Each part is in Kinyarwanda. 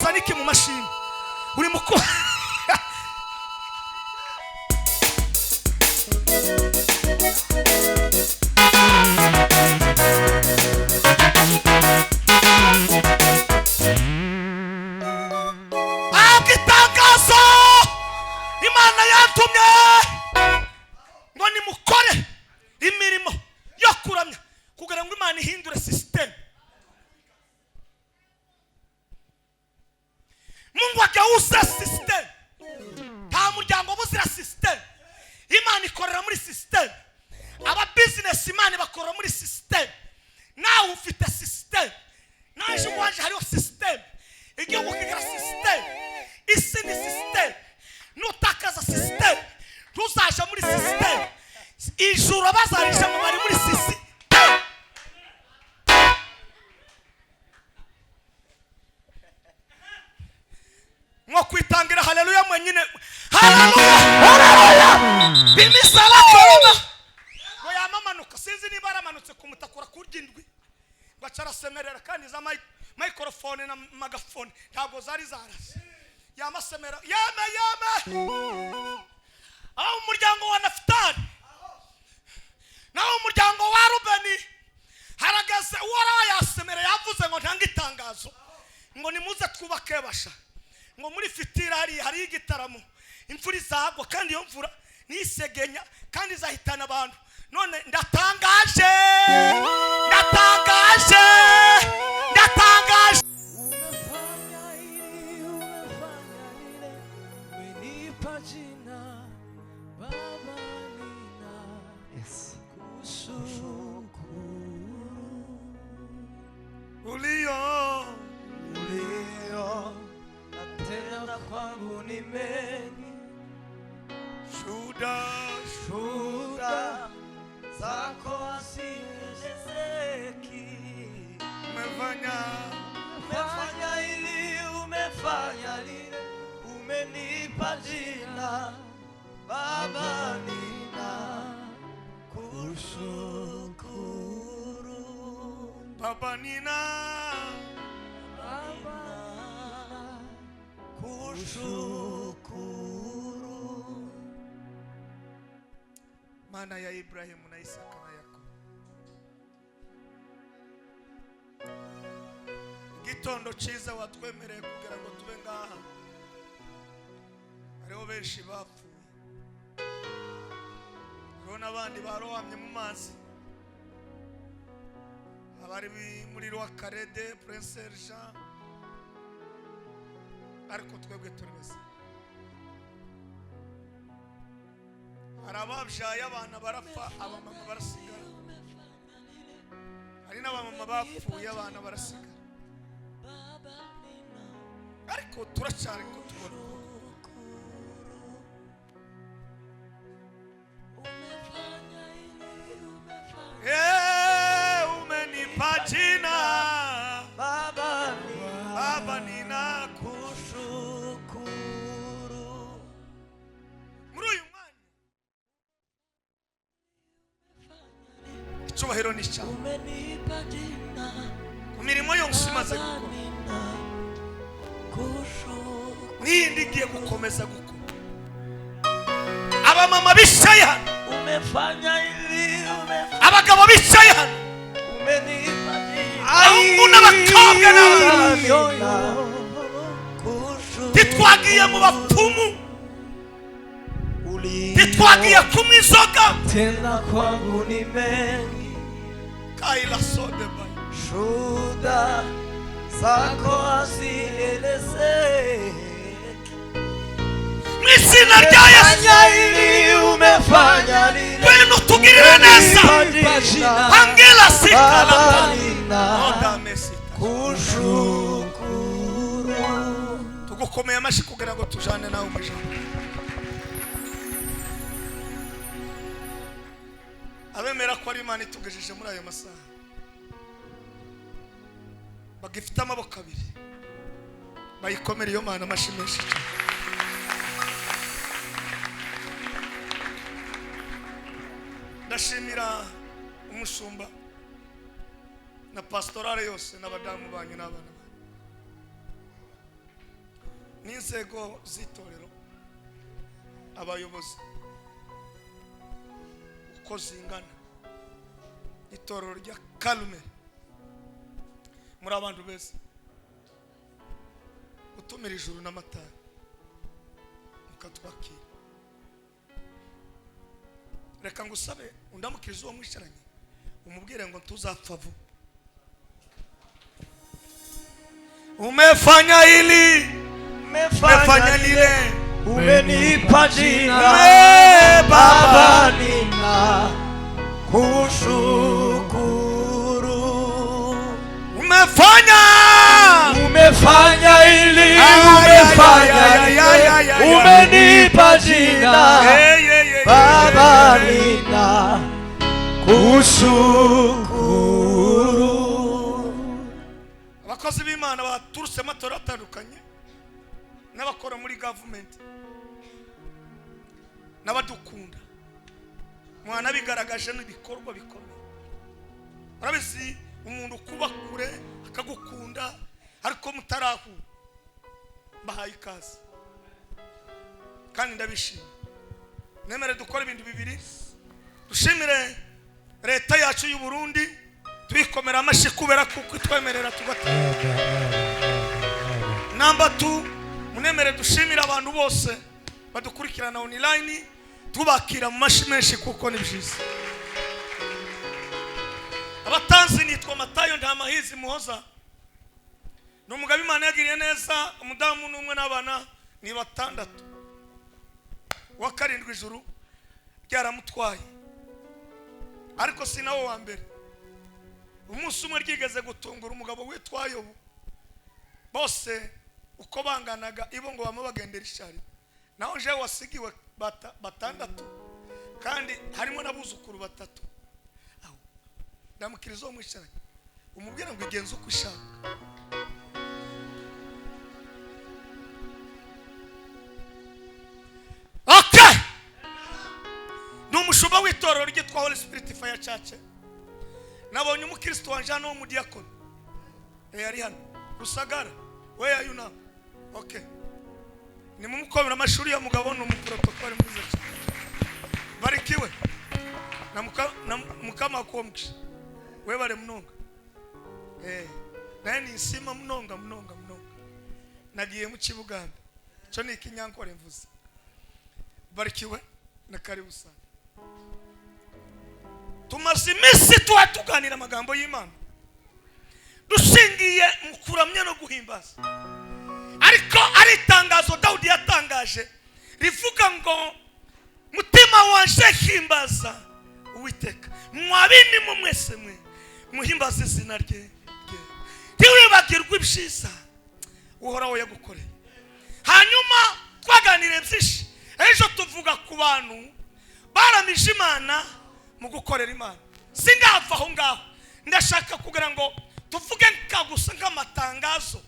uzana iki mu mashini uri muko agitangazo Imana yatumye ngo nimukore imirimo yo kuramya kugira ngo Imana ihindure system. Mungu ageuza system. Nta muryango buzira system. Imana ikorera muri system. Aba business Imana bakora muri system. Nawe ufite system. Naje waje hariho system. Igihugu kigira system. Isi ni system. Nutakaza system. Tuzaje muri system. Ijuru bazarisha mu bari muri system. Ngo kwitangira haleluya mwenyine. Haleluya. Bimisala korona. Ngo yamamanuka sinzi niba aramanutse kumutakura kurindwi. Bacara semerera kandi za microphone na magafone ntabwo zari zarase. Yamasemera yame. Aho umuryango wa Naftali. Naho umuryango wa Rubeni. Harageze uwara yasemera yavuze ngo ntanga itangazo. Ngo nimuze twubake basha. Ngo muri fitira hari igitaramo imvura izagwa kandi iyo mvura nisegenya kandi zahitana abantu. None ndatangaje Umefanya ili umenipa jina Baba nina kushukuru ulio tena kwangu ni mengi shuda zako asielezeki. Umefanya ili umefanya lile umenipa jina Baba nina kushukuru Baba nina kushukuru. Mana ya Ibrahimu na Isaka na Yakobo. Gitondo ciza watwemereye kugira ngo tube ngaha. Hariho benshi bapfuye. Hariho n'abandi barohamye mu mazi. Abari muri Rwakarede, Prince Jean. Ariko twebwe turi bese. Arababyaye abana barapfa abamama barasigara. Hari n'abamama bapfuye abana barasigara. Ariko turacari ko tubona. Umenipa jina Baba nina kushukuru. Muri uyu mwanya icyubahiro ni cyawe. Umenipa jina Ku mirimo yose imaze gukora n'iyindi igiye gukomeza gukora. Abamama bicaye hano, umefanya ili abagabo bicaye hano, umenipa jina abahungu n'abakobwa n'abana. Titwagiye mu bapfumu, titwagiye kumwa inzoga. Tena kwangu ni mengi Kaila sode bai shuda zako asielezeki. Mwizina rya Yesu umefanya lile wenu tugirire neza. Angela sikala Oda kushukuru. tugukomeye amashi kugira ngo tujane nawe umujana. Abemera ko ari Imana itugejeje muri ayo masaha bagifite amaboko abiri bayikomera iyo Mana amashi menshi. Ndashimira umushumba na pastorale yose n'abadamu banyu n'abana banyu. n'inzego z'itorero abayobozi uko zingana itorero rya Kalume muri abantu beza utumira ijuru n'amatara mukatwakira reka ngusabe undamukirize uwo mwisharanye umubwire ngo tuzapfa vuba umefanya hili umefanya lile umenipa jina Baba nina kushukuru umefanya hili umenipa jina Baba nina kushukuru. abakozi b'Imana baturutse amatora atandukanye n'abakora muri government n'abadukunda mwana bigaragaje n'ibikorwa bikomeye urabizi umuntu kuba kure akagukunda ariko mutarahu bahaye ikaze kandi ndabishimye nemere dukora ibintu bibiri dushimire leta yacu y'u Burundi tubikomera amashi kubera kuko itwemerera tugatanga number 2 munemere dushimira abantu bose badukurikirana online tubakira mu mashi menshi kuko ni byiza abatanzi nitwa Matayo Ntamahizi Muhoza n'umugabo Imana yagiriye neza umudamu n'umwe n'abana ni 6 wa karindwi ijuru ryaramutwaye ariko sinawo wa mbere umunsi umwe ryigeze gutungura umugabo witwa Yobu bose uko banganaga ibo ngo bamubagendera ishari naho je wasigiwe 6 kandi harimo nabuzukuru 3 aho ndamukiriza uwo mwisharanye umubwira ngo igenze uko ushaka okay n'umushuba w'itorero ryitwa Holy Spirit Fire Church nabonye umukristo wanje hano mu diakon yari hano Rusagara where are you now okay ni mumukomera amashuri ya mugabo no mu protocol mwiza barikiwe na mukama komkisha we bare mnonga nani nsima mnonga nagiye mu Kibuganda cyo ni ikinyankore mvuze barikiwe na karibu sana tumaze iminsi tuganira amagambo y'Imana dushingiye mu kuramya no guhimbaza ariko ari itangazo Dawudi yatangaje rivuga ngo mutima wanje himbaza Uwiteka mwabini mu mwese mwe muhimbaza izina rye ntiwibagirwe ibyiza uhoraho yagukoreye hanyuma twaganire byinshi ejo tuvuga ku bantu baramije Imana mu gukorera Imana singava aho ngaho ndashaka kugira ngo tuvuge kagusa nk'amatangazo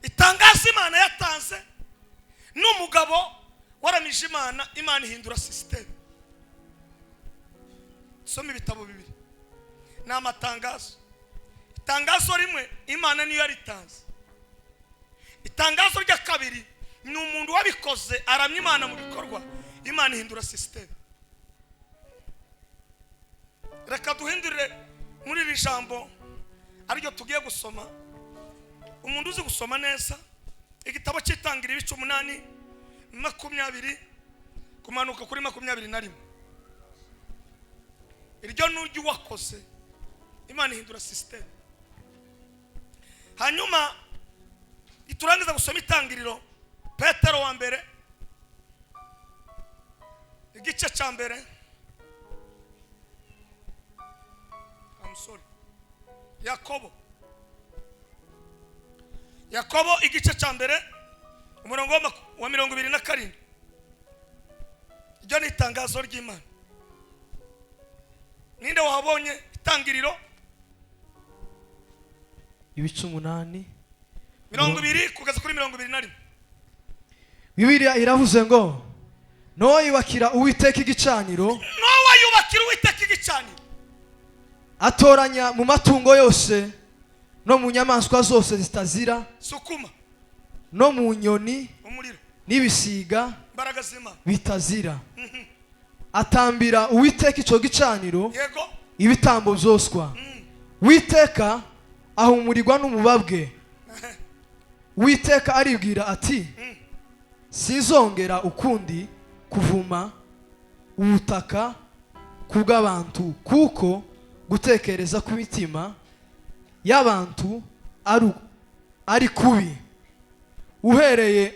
itangazo Imana yatanze n'umugabo waramije Imana ihindura system soma ibitabo bibiri na amatangazo itangazo rimwe Imana niyo yaritanze itangazo rya kabiri ni umuntu wabikoze aramya Imana mu bikorwa Imana ihindura system reka duhindurire muri iri jambo aryo tugiye gusoma umuntu uzi gusoma neza igitabo cy'Itangiriro 8:20 kumanuka kuri 21 iryo n'ujye wakoze Imana ihindura system hanyuma iturangiza gusoma Itangiriro Petero wa mbere igice cya mbere Yakobo igice cya mbere umurongo wa 27 iryo ni itangazo ry'Imana ninde wahabonye Itangiriro 8 20 kugeza kuri 21 Bibiliya iravuze ngo Nowa yubakira Uwiteka igicaniro atoranya atoranya mu matungo yose no mu nyamaswa zose zitazira sukuma no mu nyoni umuriro n'ibisiga imbaraga z'Imana bitazira. Atambira Uwiteka icyo gicaniro yego ibitambo byoswa. Uwiteka ahumurirwa n'umubabwe. Uwiteka aribwira ati sizongera ukundi kuvuma ubutaka kubw'abantu, kuko gutekereza kw'imitima y'abantu ari kubi uhereye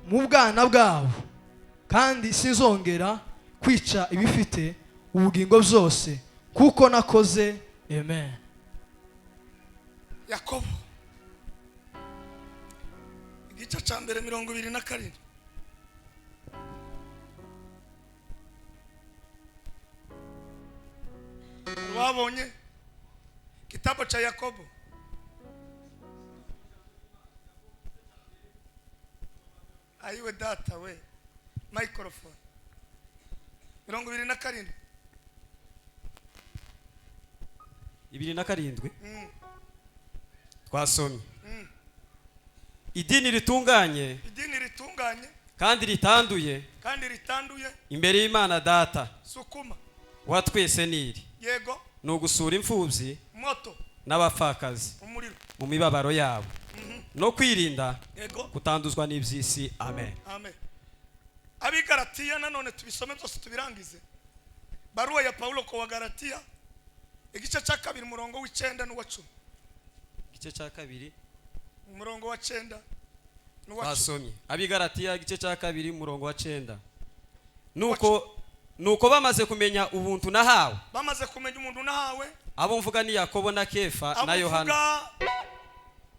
mu bwana bwabo, kandi sizongera kwica ibifite ubugingo byose kuko nakoze. Amen. Yakobo igice cya mbere 27. Wabonye kitabu cha Yakobo ayiwe data we microphone 27 27 twasomye idini ritunganye kandi ritanduye imbere y'Imana data sukuma wa twese niri yego no gusura imfubyi moto n'abapfakazi umuriro mu mibabaro yabo no kwirinda yego kutanduzwa n'iby'isi. Amen. Amen. Abigaratiya nanone tubisome byose tubirangize. Baruwa ya Paulo kwa Galatiya igice cya 2 umurongo w'9 n'uwa 10. Igice cya 2 umurongo wa 9 n'uwa 10. Basomye Abigaratiya igice cya 2 umurongo wa 9. Nuko bamaze kumenya ubuntu nahawe. Bamaze kumenya umuntu nahawe. Abo mvuga ni Yakobo na Kefa na Yohana.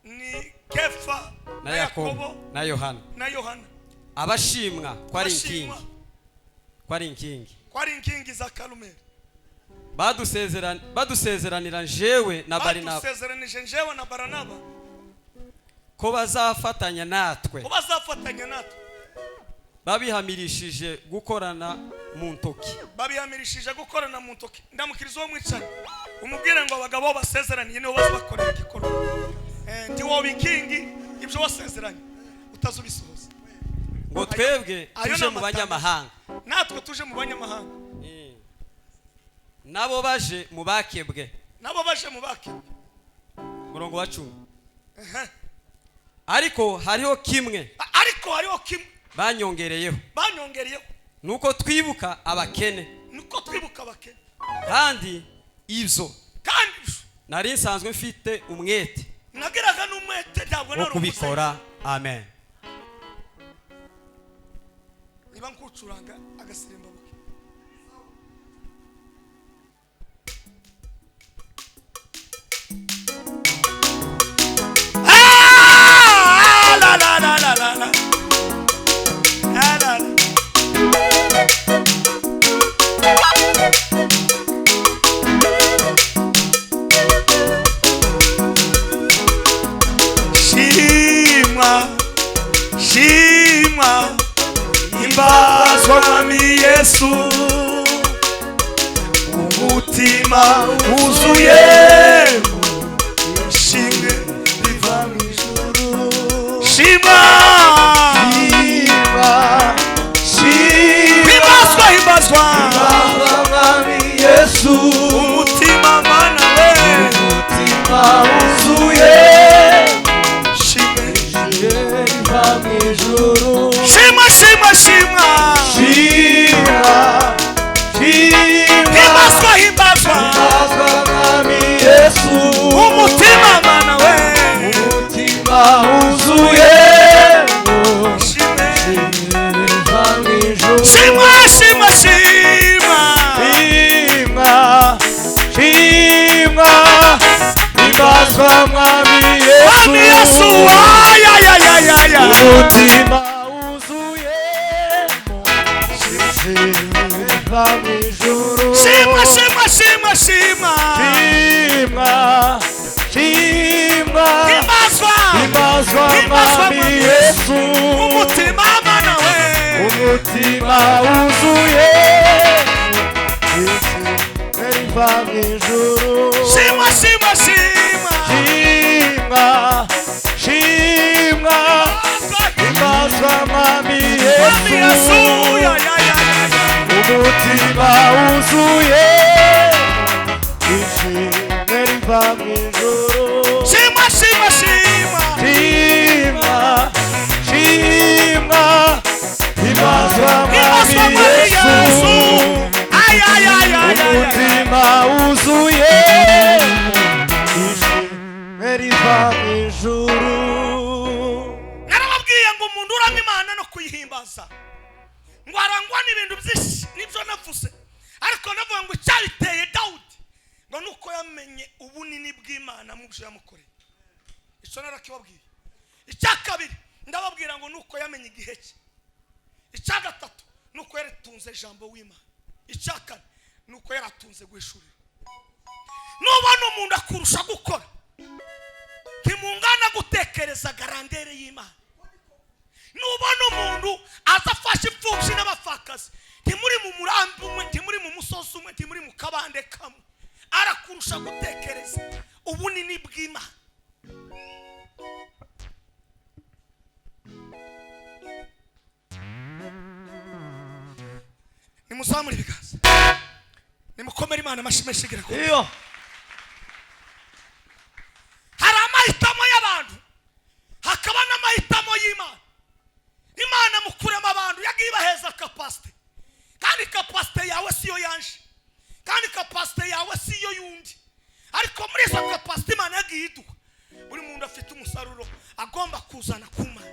Ni Kefa na Yakobo na Yohana. Abashimwa kwari inkingi za Karumeli. Badusezeranira jewe na Baranaba ko bazafatanya natwe. Babihamirishije gukorana mu ntoki. Ndamukirizo wo mwicanye umubwire ngo abagabo basezeraniye niho bazabakorera igikorwa. Ndi wo bikingi ibyo wasezeranye utazubisohoza. Ngo twebwe tuje mu banyamahanga. Natwe tuje mu banyamahanga. Nabo baje mu bakebwe. Murongo wa 10. Ariko hariho kimwe. Banyongereyeho. Nuko twibuka abakene. Kandi ibyo nari nsanzwe mfite umwete. Nagiraga n'umwete ntabwo nari kubikora. Amen. Niba nkucuranga agasirimba buke. La la la la la la. La la. Shima imbazwa mwami Yesu umutima wuzuye ishimwe riva mw'ijuru. Shima imbazwa mwami Yesu umutima mana we umutima wuzuye himbazwa mwami Yesu umutima mana we umutima wuzuye himbazwa mwami Yesu umutima himbazwa mwami Yesu umutima mana we umutima wuzuye riva mw'ijuru. Shima ziva mu ijuru. narababwiye ngo umuntu uramya Imana no kuyihimbaza ngo arangwa n'ibintu byinshi nibyo navuze, ariko navuga ngo icyabiteye Dawudi ngo nuko yamenye ubunini bw'Imana mu byo yamukoreye. Icyo narakibabwiye. Icya kabiri ndababwira ngo nuko yamenye igihe cye. Icya gatatu nuko yaratunze ijambo w'Imana. Icya kane nuko yaratunze guhishurira. Nubona umuntu akurusha gukora ntimungana gutekereza garandere y'Imana. Nubona umuntu azafasha imfubyi n'abapfakazi ntimuri mu murambi umwe, ntimuri mu musozi umwe, ntimuri mu kabande kamwe, arakurusha gutekereza ubunini bw'Imana. Nimuzamure ibiganza, nimukomere Imana amashyi menshi igira ko hari amahitamo y'abantu hakaba n'amahitamo y'Imana. Imana mukurema abantu yagiye ibaheza kapasite, kandi kapasite yawe siyo yanje, kandi kapasite yawe siyo yundi, ariko muri izo kapasite Imana yagiye iduha buri muntu afite umusaruro agomba kuzana ku Mana,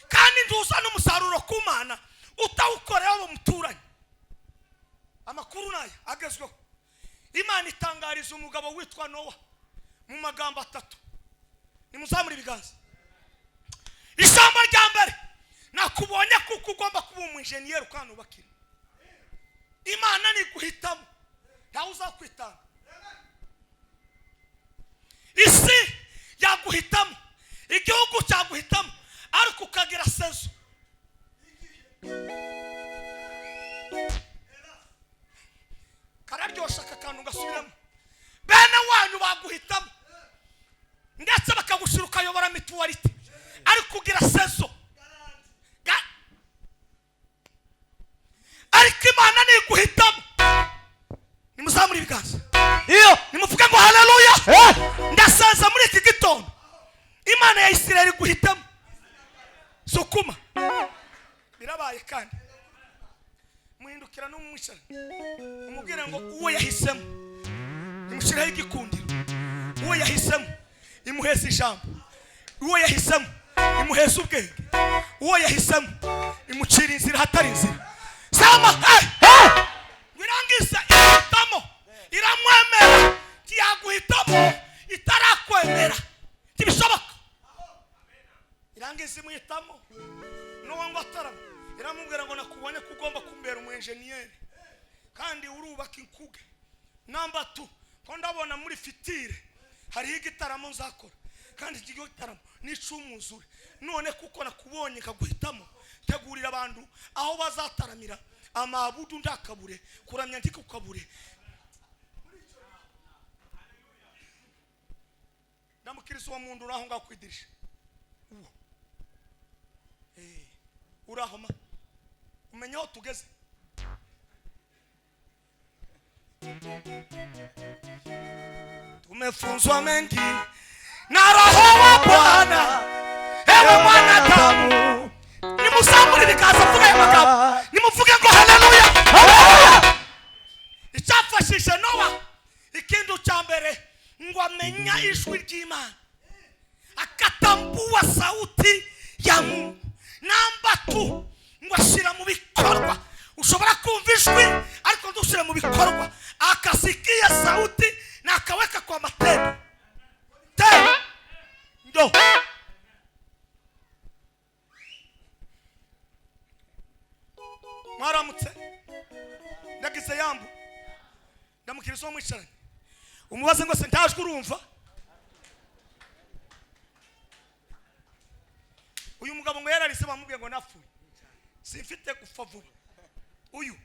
kandi ntuzana umusaruro ku Mana utawukorera abo muturanye. Amakuru nayo agezweho. Imana itangariza umugabo witwa Nowa mu magambo atatu. Nimuzamure ibiganza. Ijambo rya mbere, nakubonye kuko ugomba kuba umwenjeniyeri ukanubakira. Imana ni guhitamo, ntawe uzakwitanga. Isi yaguhitamo, igihugu cyaguhitamo, ariko ukagira sezo. Kararyosha akakantu gasubiramo. Bene wanyu baguhitamo ndetse bakagushira ukayobora mituwarite, ariko ugira sezo. Ariko Imana ni guhitamo. Nimuzamure ibiganza, nimuvuge ngo haleluya. Ndasaza muri iki gitondo Imana ya Isirayeli guhitamo. Sukuma birabaye, kandi muhindukira n'umwicara umubwira ngo uwo yahisemo imushyiraho igikundiro, uwo yahisemo imuheza ijambo, uwo yahisemo imuheza ubwenge, uwo yahisemo imucira inzira hatari inzira. Sama wirangiza ihitamo iramwemera, tiyaguhitamo itarakwemera ntibishoboka. Irangiza imuhitamo n'uwo ngo atarama, iramubwira ngo nakubonye ko ugomba kumbera umwenjeniyeri kandi urubaka inkuge. Namba 2 ko ndabona muri fitire hariho igitaramo nzakora, kandi iki gitaramo ni icumuzure. None kuko nakubonye kaguhitamo, tegurira abantu aho bazataramira amabudu ndakabure, kuramya ndikukabure. Ndamukiriza uwo muntu uraho ngaho kwidirisha. Uraho ma umenya aho tugeze. Tumefunzwa mengi na Roho wa Bwana, ewe mwanadamu. Nimusambure bikaza vuga ayo magambo, nimuvuge ngo haleluya. Icyafashishe Nowa ikintu cya mbere ngo amenya ijwi ry'Imana, akatambua sauti ya Mungu. Namba 2 ngo ashira mu bikorwa. Ushobora kumva ijwi ariko ndushira mu bikorwa, akasikia sauti na akaweka kwa matendo. Ndo mwaramutse, ndagize yambu, ndamukiriza umwicaranye, umubaze ngo se ndajwe urumva. Uyu mugabo ngo yararize bamubwiye ngo napfuye, simfite gupfa vuba. Uyu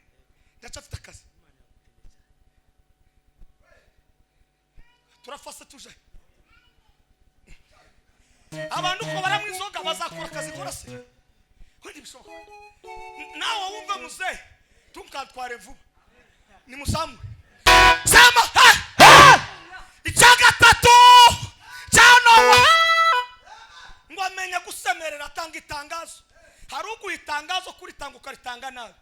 ndacafite akazi, turafase tuje. Abantu ko baramwizoga bazakora akazi korase ko ntibishoboka. Nawe wumva muzehe tukatware vuba. Nimusamwe sama icya gatatu cyanowa ngo amenya gusemerera, atanga itangazo. Hari uguhitangazo kuri tanguka ritanga nawe.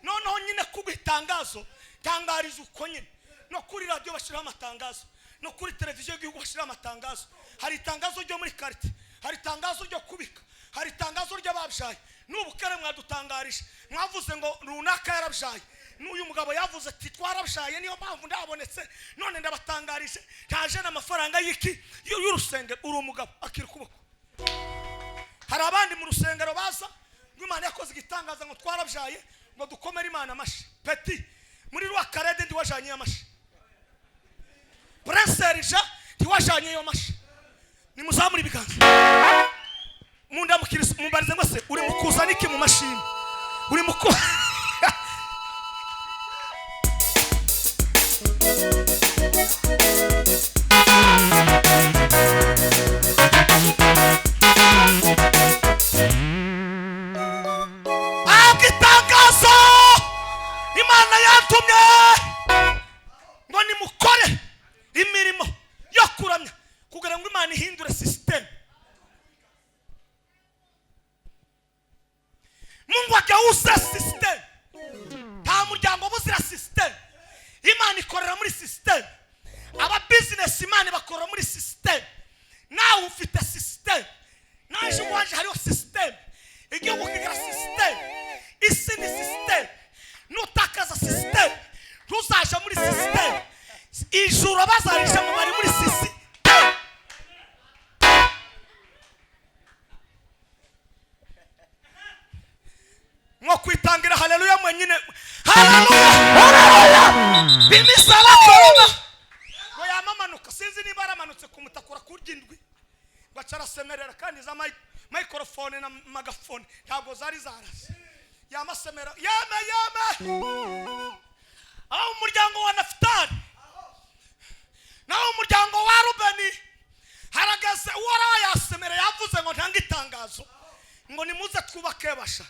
Noneho nyine kuguhitangazo tangariza uko nyine no kuri radio bashiraho amatangazo. no kuri televiziyo y'igihugu bashira amatangazo. Hari itangazo ryo muri karite, hari itangazo ryo kubika, hari itangazo ry'ababyaye. N'ubukare mwadutangarije, mwavuze ngo runaka yarabyaye, n'uyu mugabo yavuze ati twarabyaye, niyo mpamvu ndabonetse. None ndabatangarije ntaje n'amafaranga y'iki y'urusengero. Uri umugabo akira ukuboko. Hari abandi mu rusengero baza ngo Imana yakoze igitangaza ngo twarabyaye, ngo dukomere Imana amashi. Peti muri Rwakarede ndi wajanye amashi, Prince ndi wajanye yo mashi. Ni muzamuri ibiganza munda mukirisa mumbarize ngo se uri mukuzana iki mu mashini, uri muko agitangazo Imana yatumye ngo nimukore imirimo yo kuramya kugira ngo Imana ihindure system. Mungu ageuza system. Nta muryango buzira system. Imana ikorera muri system. Aba business Imana bakorera muri system. Nawe ufite system. Naje wanje hariho system. Igihugu kigira system. Isi ni system. Nutakaza system tuzaje muri system. Ijuru bazarisha mu bari muri system. Ngo kwitangira haleluya mwenyine. Haleluya. Bimisala korona. Ngo yamamanuka sinzi niba aramanutse kumutakura kurgindwi. Bacara semerera kandi za microphone na magafone ntabwo zari zarase. Yamasemera yame. Aho umuryango wa Naftali. Naho umuryango wa Rubeni. Harageze uwara yasemera yavuze ngo ntanga itangazo. Ngo nimuze twubake basha.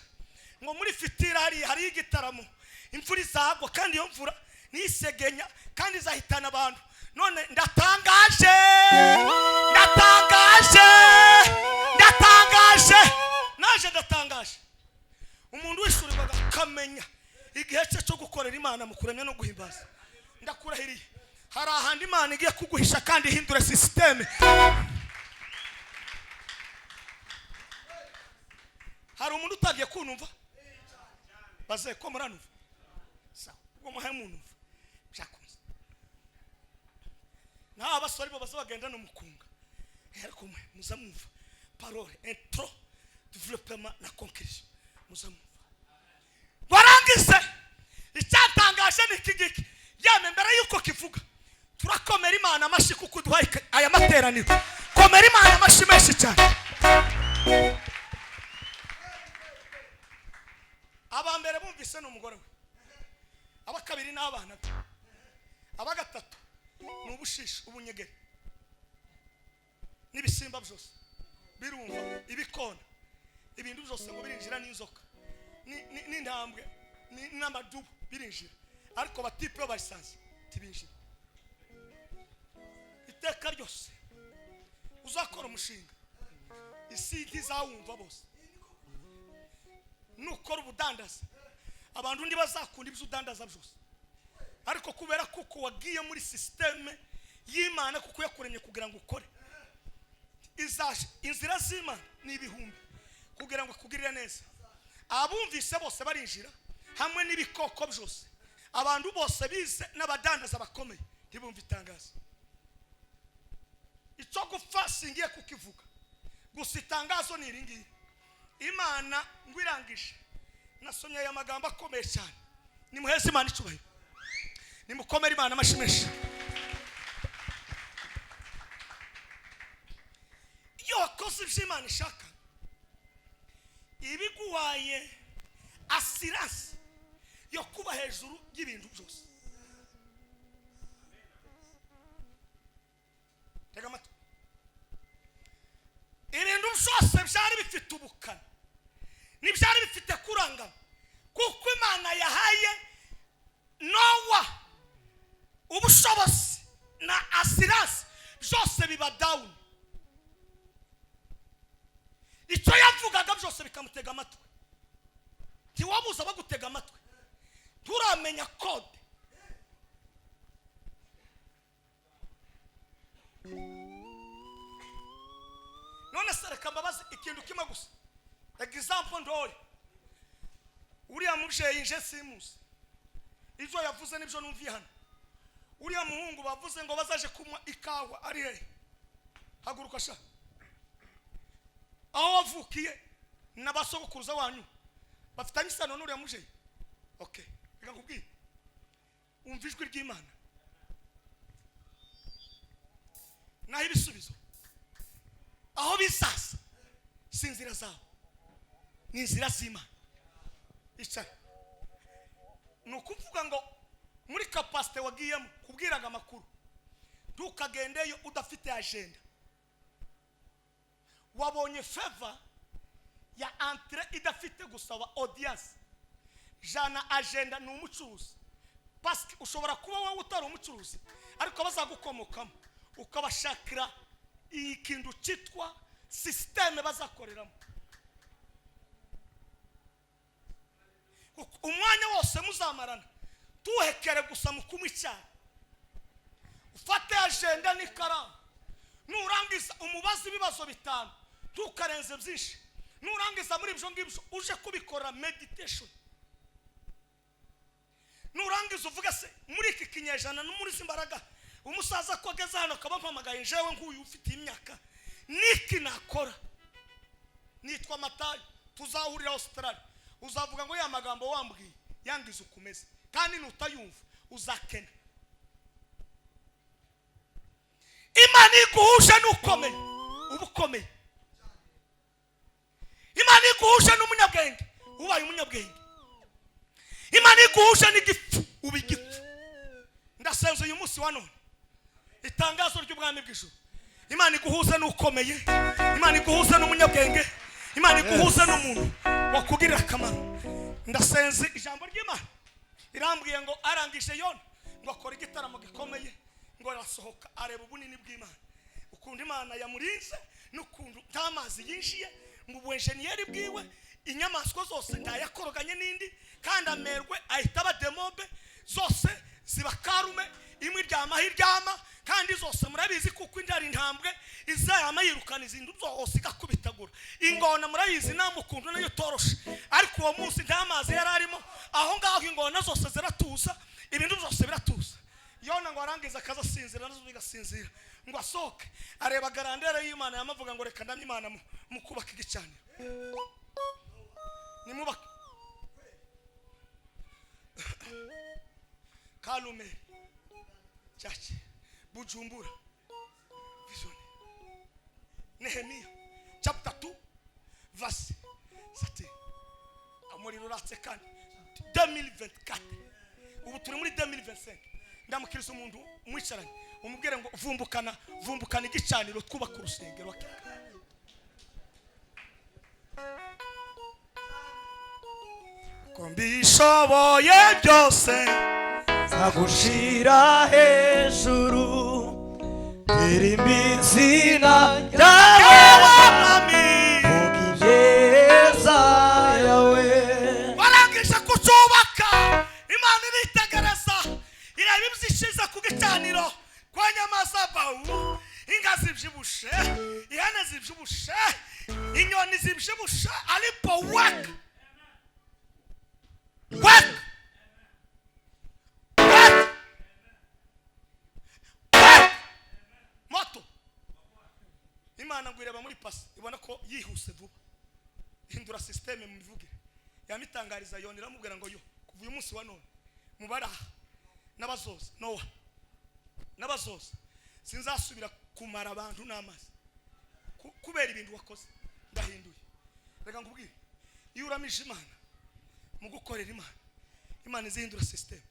Ngo muri fitira hari igitaramo. Imvura izagwa kandi iyo mvura nisegenya kandi zahitana abantu. None ndatangaje. Naje ndatangaje. Umuntu wishurirwaga kamenya igihe cyo gukorera Imana mu kuremya no guhimbaza. Ndakurahiriye. Hari ahandi Imana igiye kuguhisha kandi ihindure system. Hari umuntu utagiye kunumva baze ko muranumva sawa ubwo muhaye umuntu byakunze na abasore bo bazabagenda no mukunga ariko muzamumva parole intro développement na conclusion muzamumva barangize icyatangaje n'ikigiki yame mbere yuko kivuga turakomera Imana amashi kuko duhaye aya materaniro komera Imana amashi menshi cyane. Abambere bumvise n'umugore we, abakabiri n'abana be, abagatatu n'ubushishi ubunyegere n'ibisimba byose birumva ibikona ibintu byose ngo birinjira n'inzoka n'intambwe n'amadubu birinjira ariko batipe bayisanze tibinjira. Iteka ryose uzakora umushinga isi ntizawumva bose. Nukora ubudandaza abantu ndi bazakunda ibyo udandaza byose ariko kubera kuko wagiye muri systeme y'Imana kuko yakuremye kugira ngo ukore izaje inzira z'Imana n'ibihumbi kugira ngo akugirire neza. Abumvise bose barinjira hamwe n'ibikoko byose abantu bose bize n'abadandaza bakomeye ntibumva itangazo. Icyo gupfa singiye kukivuga gusa itangazo ni iringiye. Imana ngwirangije nasomye aya magambo akomeye cyane. Nimuheze Imana icubahiro, nimukomere Imana amashimesha. Iyo wakoze ibyo Imana ishaka ibiguhaye assurance yo kuba hejuru y'ibintu byose. Tega amatwi. Ibintu byose byari bifite ubukana nibyari bifite kurangana kuko Imana yahaye Nowa ubushobozi na assurance byose biba down. Icyo yavugaga byose bikamutega amatwi. Ntiwabuza bagutega amatwi turamenya code. none se reka mbabaze ikintu kimwe gusa. Example ndoye uriya mubyeyi nje simusi ibyo yavuze nibyo numviye hano. Uriya muhungu bavuze ngo bazaje kunywa ikawa ari he? Haguruka sha. Aho wavukiye n'abasogokuruza wanyu bafitanye isano n'uriya mubyeyi. Okay, reka nkubwire umva ijwi ry'Imana naho ibisubizo aho bisasa si inzira zawe, ni inzira z'Imana. Icara ni ukuvuga ngo muri capacity wagiyemo kubwiraga amakuru ntukagendeyo udafite agenda. Wabonye favor ya entrée idafite gusaba audience. Jana agenda ni umucuruzi parce que ushobora kuba wowe utari umucuruzi ariko bazagukomokamo ukabashakira ikintu cyitwa systeme bazakoreramo. Umwanya wose muzamarana tuhekere gusa mu kumwe cyane. Ufate agenda n'ikaramu nurangiza umubazi ibibazo bitanu tukarenze byinshi. Nurangiza muri ibyo ngibyo uje kubikora meditation. Nurangiza uvuga se muri iki kinyejana no muri zimbaraga umusaza ko ageze hano kabampamagaye njewe nk'uyu ufite imyaka niki nakora. Nitwa Matayo tuzahurira Australia. Uzavuga ngo ya magambo wambwiye yangize ukumeze kandi nutayumva uzakena. Imana iguhuje n'ukomeye ubukomeye. Imana iguhuje n'umunyabwenge ubaye umunyabwenge. Imana iguhuje n'igifu ubigifu. Ndasenze uyu munsi wa none itangazo ry'ubwami bw'ijuru. Imana iguhuze n'ukomeye, Imana iguhuze n'umunyabwenge, Imana iguhuze n'umuntu wakugirira akamaro. Ndasenze ijambo ry'Imana irambwiye ngo arangije Yona ngo akora igitaramo gikomeye ngo arasohoka areba ubunini bw'Imana. Ukunda Imana yamurinze n'ukuntu ntamazi yinjiye mu bwenjeniyeri bwiwe. Inyamaswa zose ndayakoroganye n'indi kandi amerwe ahita abademobe zose zibakarume imwe ryama hiryama kandi zose murabizi kuko indari intambwe izayama yirukana izindi zose igakubitagura. Ingona murayizi namukundu nayo toroshe ariko uwo munsi ntamazi yararimo aho ngaho ingona zose ziratuza ibintu byose biratuza. Yona ngo arangiza akaza sinzira nazo bigasinzira ngo asohoke areba garandere y'Imana yamavuga ngo reka ndamye Imana mu kubaka igicaniro. Nimubaka Kalume Chachi Bujumbura Vision Nehemiah chapter 2 verse 7. Amuriro ratse kandi 2024 ubu turi muri 2025. Ndamukiriza umuntu mwicaranye umubwire ngo vumbukana igicaniro twubaka urusengero wakika. Kombishoboye byose zagushira hejuru irimizina yawe mugibeza yawe. Warangije kucubaka Imana iritegereza ireba ibyishiza ku gicaniro kwa Nyamazabawu. Inga zibyibushe, ihene zibyibushe, inyoni zibyibushe alipo work moto. Imana ngo ireba muri pasi ibona ko yihuse vuba hindura systeme mu bivuge yamitangariza Yona iramubwira ngo yo kuva uyu munsi wa none mubaraha n'abazoza Nowa n'abazoza sinzasubira kumara abantu n'amazi kubera ibintu wakoze ndahinduye. Reka nkubwire iyo uramije Imana mu gukorera Imana izihindura system.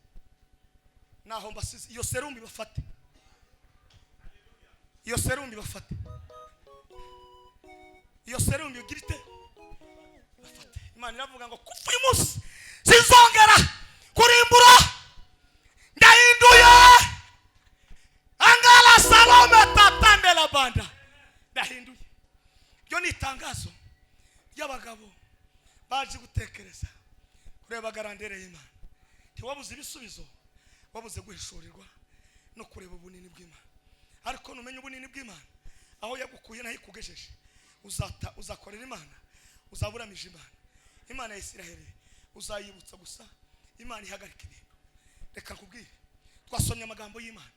Naho mbasize iyo serumbi bafate, iyo serumbi bafate, iyo serumbi ugirite bafate. Imana iravuga ngo kuva uyu munsi sinzongera kurimbura ndahinduye. Angala salome tatande la banda ndahinduye. Byo ni itangazo ry'abagabo baje gutekereza kureba garandere y'Imana. Ntiwabuze ibisubizo, wabuze guhishurirwa no kureba ubunini bw'Imana. ariko numenye ubunini bw'Imana aho yagukuye naho ikugejeje uzakorera Imana, uzaburamije Imana ya Isiraheli uzayibutsa gusa. Imana ihagarika ibintu. Reka nkubwire, twasomye amagambo y'Imana,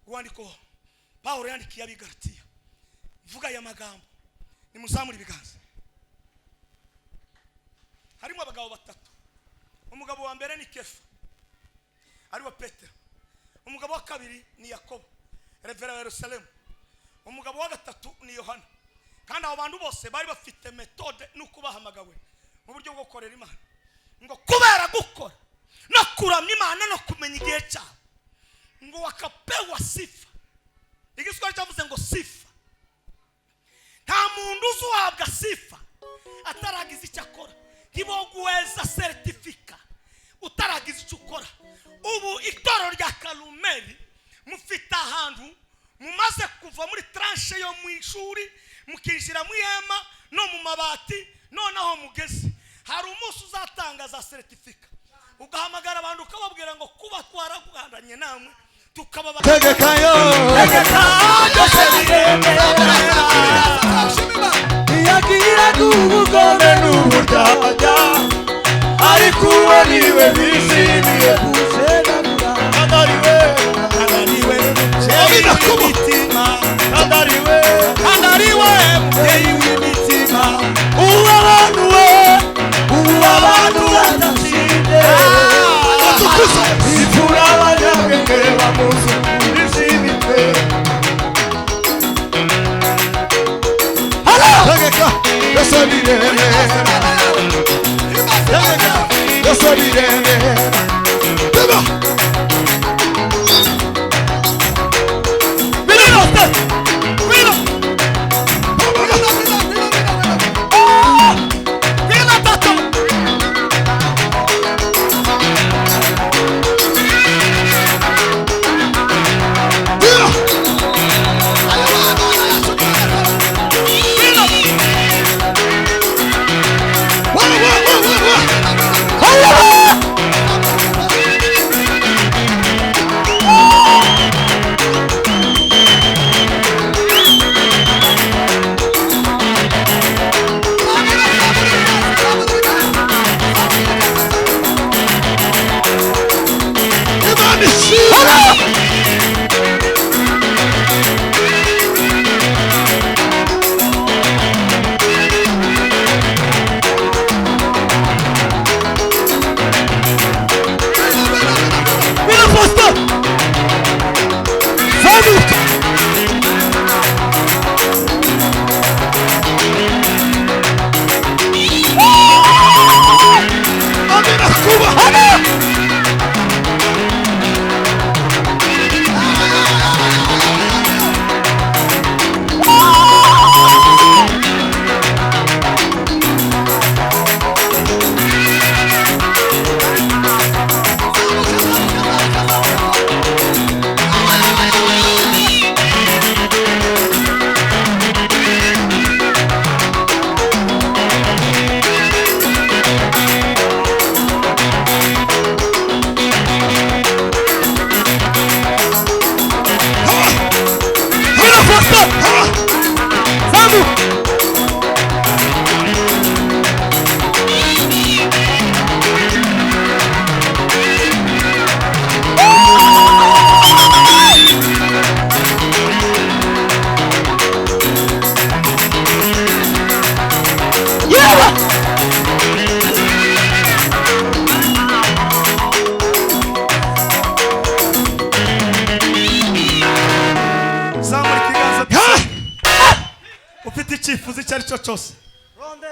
uwandiko Pawulo yandikiye abigalatiya. Vuga aya magambo, nimuzamure ibiganza. Harimo abagabo batatu. Umugabo wa mbere ni Kefa, ari wa Petero. Umugabo wa kabiri ni Yakobo, revera wa Yerusalemu. Umugabo wa gatatu ni Yohana. Kandi abo bantu bose bari bafite metode nuko bahamagawe mu buryo bwo gukorera Imana, ngo kubera gukora no kuramya Imana no kumenya igihe cyabo, ngo wakapewa sifa. Igiswahili cyavuze ngo sifa. Nta muntu uzuhabwa sifa ataragize icyo akora. Ntiboguweza certifica utaragize icyo ukora. Ubu itoro rya Karumeli mufite ahantu mumaze kuva muri tranche yo mu ishuri mukinjira mu ihema no mu mabati, noneho mugeze hari umunsi uzatangaza certifica, ugahamagara abantu ukababwira ngo kuba twaragandanye namwe tukaba tegekayo yagira n'ubugome n'uburyarya, ariko uwo niwe bishimiye kuzenagura. Andariwe imitima, andariwe muteye w'imitima, uwo abantu badashinde ipfura abanyabwenge bamuzi bishimite. Tegeka yose biremera, tegeka yose biremera. icyifuzo icyo ari cyo cyose,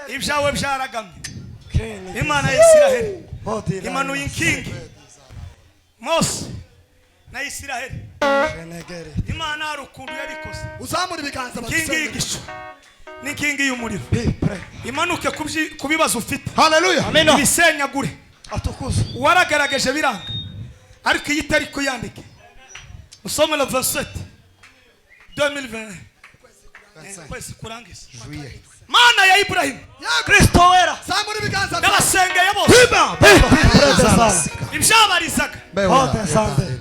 ibyawe byaragamye. Imana ya Isiraheli imanuye inkingi Mose na Isiraheli. Imana hari ukuntu yabikoze. Uzamura ibiganza inkingi y'igicu n'inkingi y'umuriro imanuke ku bibazo ufite. Haleluya, ibisenyagure. Waragaragaje biranga, ariko iyi itari kuyandike. Usome le 27 2020 kwezi kurangiza. Mana ya Ibrahim, Kristo wera, zamura ibiganza n'abasengeye bose ibyabarizaga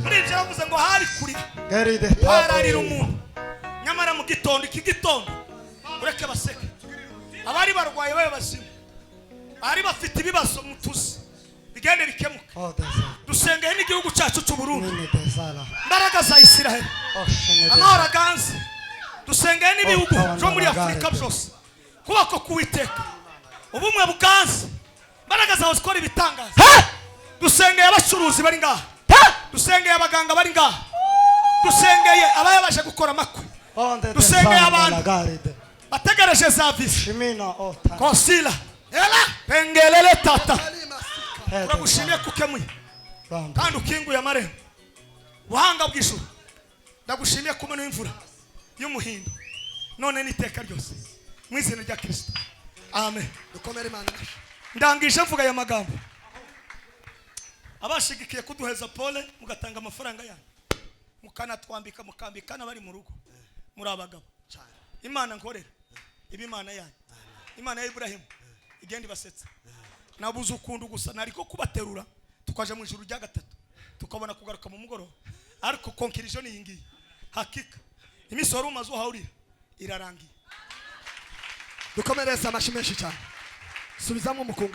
muri ibyo yavuze ngo hari kurira Geride bararira umuntu nyamara mu gitondo iki gitondo ureke baseke abari barwaye babe bazima bari bafite ibibazo mutuzi bigende bikemuka dusengeye n'igihugu cyacu cy'u Burundi mbaraga za Isiraheli amahoro aganze dusengeye n'ibihugu byo muri Afurika byose kubako kuwiteka ubumwe buganze mbaraga zawe zikora ibitangaza dusengeye abacuruzi bari ngaha dusengeye abaganga bari ngaha dusengeye abayabaje gukora amakwe dusengeye abantu bategereje za visi konsila pengelele tata turagushimiye kukemuye kandi ukinguye amarembo buhanga bw'ijuru ndagushimiye kumena imvura y'umuhindo none n'iteka ryose mu izina rya Kristo amen. Dukomere Imana ndangije mvuga aya magambo abashigikiye kuduheza pole mugatanga amafaranga yanyu mukanatwambika mukambikana bari mu rugo muri abagabo Imana nkorera ibi Imana yanyu Imana ya Ibrahimu igenda ibasetsa nabuze ukundu gusa nariko kubaterura tukaje mu ijuru rya gatatu tukabona kugaruka mu mugoroba ariko conclusion yingiye hakika imisoro umaze uhahurira irarangiye. Dukomereza amashimeshi cyane subizamo mukunga